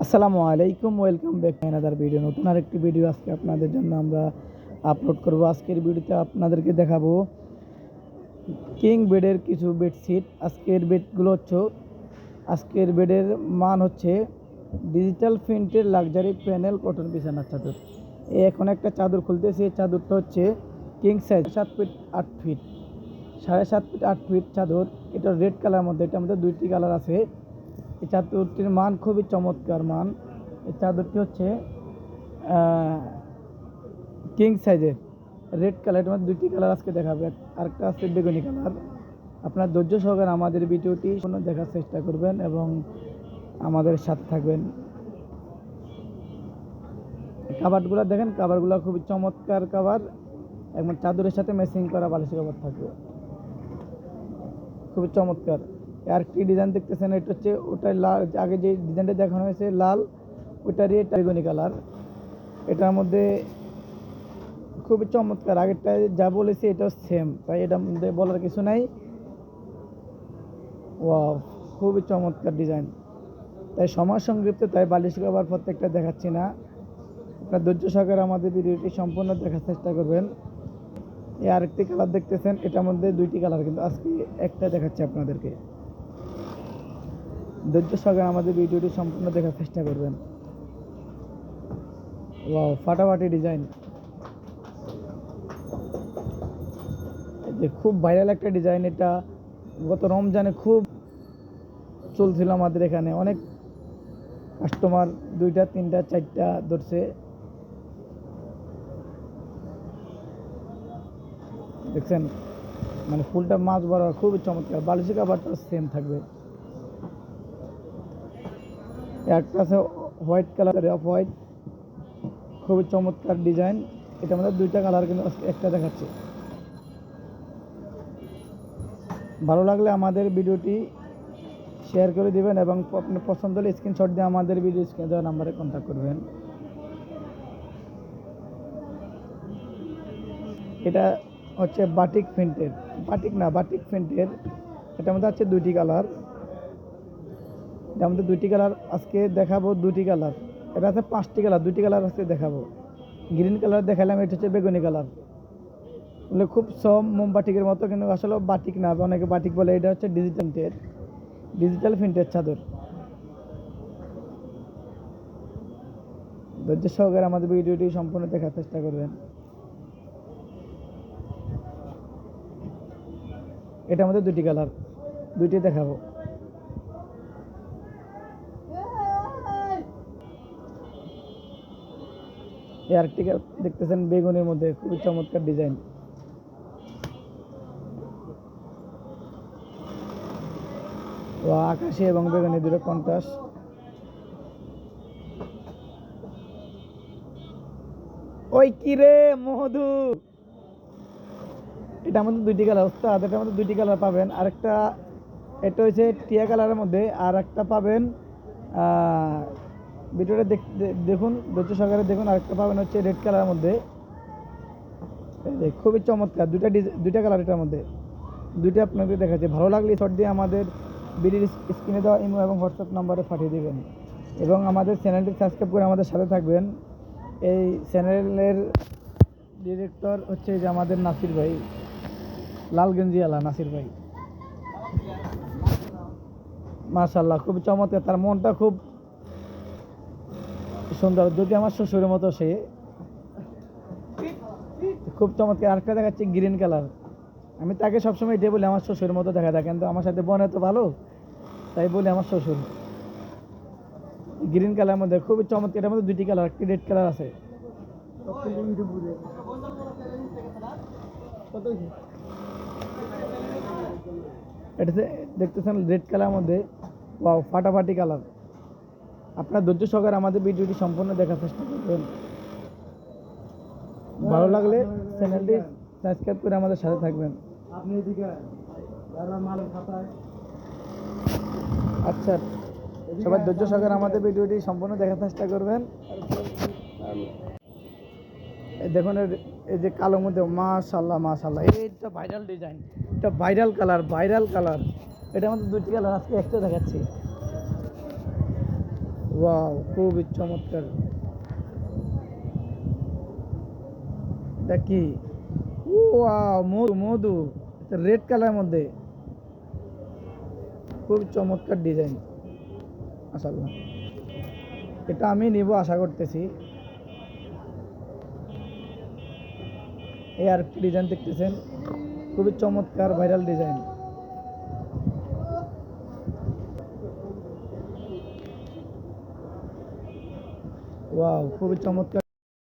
আসসালামু আলাইকুম, welcome back to another video. নতুন আরেকটি ভিডিও আজকে আপনাদের জন্য আমরা আপলোড করব। আজকের ভিডিওতে আপনাদেরকে দেখাবো কিং বেডের কিছু বেডশিট। আজকের বেডের মান হচ্ছে ডিজিটাল প্রিন্টের লাক্সারি প্যানেল কটন বিছানার চাদর। এখন একটা চাদর খুলতেছি। এই চাদরটা হচ্ছে king size 7 feet 8 feet 7.5 feet 8 feet চাদর। এটা রেড কালার মধ্যে, এটার মধ্যে দুইটি কালার আছে। এই চাদরটির মান খুবই চমৎকার মান। এই চাদরটি হচ্ছে কিং সাইজের রেড কালারের মধ্যে দুইটি কালার আজকে দেখাবে, আরেকটা আছে বেগুনি কালার। আপনার ধৈর্য সহকারে আমাদের ভিডিওটি দেখার চেষ্টা করবেন এবং আমাদের সাথে থাকবেন। কাভারগুলো দেখেন, কাভারগুলো খুবই চমৎকার কাভার এবং চাদরের সাথে ম্যাচিং করা বালিশের কাভার থাকবে, খুবই চমৎকার। আর কি ডিজাইন দেখতেছেন, এটা হচ্ছে ওটাই লাল, আগে যে ডিজাইনটা দেখানো হয়েছে লাল, ওটারই বেগুনি কালার। এটার মধ্যে খুবই চমৎকার, আগেরটা যা বলেছি এটাও সেম, তাই এটার মধ্যে বলার কিছু নাই। ওয়াও, খুবই চমৎকার ডিজাইন। তাই সময় সংক্ষিপ্ত, তাই বালিশ কভার প্রত্যেকটা দেখাচ্ছি না। আপনার ধৈর্য সহকারে আমাদের ভিডিওটি সম্পূর্ণ দেখার চেষ্টা করবেন। এই আরেকটি কালার দেখতেছেন, এটার মধ্যে দুইটি কালার, কিন্তু আজকে একটা দেখাচ্ছি আপনাদেরকে। ধৈর্য সহকারে আমাদের ভিডিওটি সম্পূর্ণ দেখার চেষ্টা করবেন। ওয়াও, ফাটাফাটি ডিজাইন। যে খুব ভাইরাল একটা ডিজাইন, এটা গত রমজানে খুব চলছিল আমাদের এখানে। অনেক কাস্টমার 2টা 3টা 4টা ধরছে। দেখছেন, মানে ফুলটা মাছ বড়, খুবই চমৎকার। বালিশের কাভারটা সেম থাকবে। একটা আছে হোয়াইট কালার, অফ হোয়াইট, খুবই চমৎকার ডিজাইন। এটার মধ্যে দুইটা কালার, কিন্তু একটা দেখাচ্ছে। ভালো লাগলে আমাদের ভিডিওটি শেয়ার করে দিবেন এবং আপনার পছন্দ হলে স্ক্রিনশট দিয়ে আমাদের ভিডিও স্ক্রিনে দেওয়া নাম্বারে কন্ট্যাক্ট করবেন। এটা হচ্ছে বাটিক প্রিন্টের, বাটিক প্রিন্টের। এটার মধ্যে আছে দুইটি কালার। এটার মধ্যে দুইটি কালার আজকে দেখাবো, দুটি কালার। এটা আছে 5টি কালার, দুইটি কালার আজকে দেখাবো। গ্রিন কালার দেখালাম, এটা হচ্ছে বেগুনি কালার। বলে খুব সম মোমবাটিকের মতো, কিন্তু আসলে বাটিক না, অনেকে বাটিক বলে। এটা হচ্ছে ডিজিটাল প্রিন্টের চাদর। ধৈর্য সহকারে আমাদের ভিডিওটি সম্পূর্ণ দেখার চেষ্টা করবেন। এটার মধ্যে দুটি কালার, দুইটি দেখাবো। এই আরেকটি দেখতেছেন বেগুনের মধ্যে, খুবই চমৎকার ডিজাইন। ও আকাশি এবং বেগুনি দুটো কন্ট্রাস্ট। ওই কি রে মধু, এটা আমাদের দুইটি কালার, ওস্তাদ এটার মধ্যে দুইটি কালার পাবেন। আরেকটা, এটা হচ্ছে টিয়া কালারের মধ্যে, আর একটা পাবেন ভিডিওটা দেখুন, ধৈর্য সহকারে দেখুন। আরেকটা পাবেন হচ্ছে রেড কালারের মধ্যে, খুবই চমৎকার। দুইটা কালার এটার মধ্যে, দুইটা আপনাকে দেখাচ্ছে। ভালো লাগলে শর্ট দিয়ে আমাদের ভিডিওর স্ক্রিনে দেওয়া ইমো এবং হোয়াটসঅ্যাপ নাম্বারে পাঠিয়ে দেবেন এবং আমাদের চ্যানেলটি সাবস্ক্রাইব করে আমাদের সাথে থাকবেন। এই চ্যানেলের ডিরেক্টর হচ্ছে যে আমাদের নাসির ভাই, লালগঞ্জিওয়ালা নাসির ভাই। মাশাআল্লাহ, খুব চমৎকার। তার মনটা খুব সুন্দর, যদি আমার শ্বশুরের মতো সে, খুব চমৎকার। আরেকটা দেখাচ্ছে গ্রিন কালার। আমি তাকে সবসময় এটাই বলি, আমার শ্বশুরের মতো দেখা যায়, কিন্তু আমার সাথে বোন এত ভালো, তাই বলি আমার শ্বশুর। গ্রিন কালার মধ্যে খুবই চমৎকার। এটার মধ্যে দুইটি কালার, একটি রেড কালার আছে। এটাতে দেখতেছেন রেড কালার মধ্যে, ওয়াও, ফাটাফাটি কালার। আপনার ধৈর্য সহকারে আমাদের ভিডিওটি সম্পূর্ণ দেখার চেষ্টা করবেন। ভালো লাগলে চ্যানেলটি সাবস্ক্রাইব করে আমাদের সাথে থাকবেন। আচ্ছা, সবাই ধৈর্য সহকারে আমাদের ভিডিওটি সম্পূর্ণ দেখার চেষ্টা করবেন। দেখুন, এই যে কালোর মধ্যে, মাশাআল্লাহ মাশাআল্লাহ, এইটা ভাইরাল ডিজাইন, এটা ভাইরাল কালার। এটার মধ্যে দুইটি কালার, আজকে একটা দেখাচ্ছি। ওয়াও, খুবই চমৎকার। এটা কি? ওয়াও, মধু মধু, রেড কালার মধ্যে, খুব চমৎকার ডিজাইন। মাশাআল্লাহ, এটা আমি নিব আশা করতেছি। এই আরেকটি ডিজাইন দেখতেছেন, খুবই চমৎকার ভাইরাল ডিজাইন। ওয়াও, খুবই চমৎকার।